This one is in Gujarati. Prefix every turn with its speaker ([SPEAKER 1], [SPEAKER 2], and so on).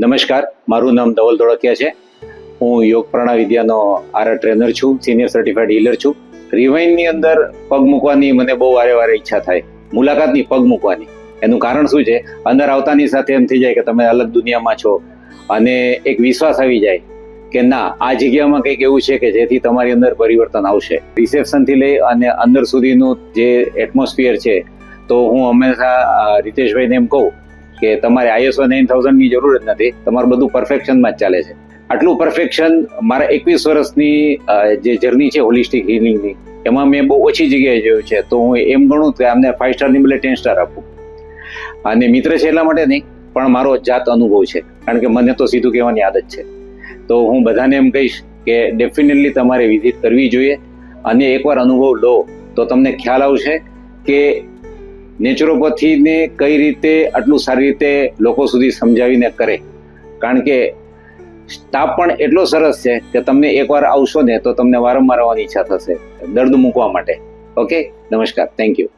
[SPEAKER 1] નમસ્કાર, મારું નામ ધવલ ધોળકિયા છે. હું યોગ પ્રાણા વિદ્યાનો આરા ટ્રેનર છું, સિનિયર સર્ટિફાઈડ હીલર છું. રિવાઇનની અંદર પગ મૂકવાની મને બહુ વારે ઈચ્છા થાય, મુલાકાતની પગ મૂકવાની. એનું કારણ શું છે? અંદર આવતાની સાથે એમ થઈ જાય કે તમે અલગ દુનિયામાં છો અને એક વિશ્વાસ આવી જાય કે ના, આ જગ્યામાં કંઈક એવું છે કે જેથી તમારી અંદર પરિવર્તન આવશે. રિસેપ્શનથી લઈ અને અંદર સુધીનું જે એટમોસ્ફિયર છે, તો હું હંમેશા રીતેશભાઈને એમ કહું કે તમારે ISO 9000ની જરૂર જ નથી, તમારું બધું પરફેક્શનમાં જ ચાલે છે. આટલું પરફેક્શન મારા 21 વર્ષની જે જર્ની છે હોલિસ્ટિક હિલિંગની, એમાં મેં બહુ ઓછી જગ્યાએ જોયું છે. તો હું એમ ગણું કે આમને 5 સ્ટારની બદલે 10 સ્ટાર આપું. અને મિત્ર છે એટલા માટે નહીં, પણ મારો જાત અનુભવ છે, કારણ કે મને તો સીધું કહેવાની આદત છે. તો હું બધાને એમ કહીશ કે ડેફિનેટલી તમારે વિઝિટ કરવી જોઈએ અને એકવાર અનુભવ લો તો તમને ખ્યાલ આવશે કે નેચરોપેથીને કઈ રીતે આટલું સારી રીતે લોકો સુધી સમજાવીને કરે. કારણ કે સ્ટાફ પણ એટલો સરસ છે કે તમને એકવાર આવશો ને તો તમને વારંવાર આવવાની ઈચ્છા થશે દર્દ મૂકવા માટે. ઓકે, નમસ્કાર, થેન્ક યુ.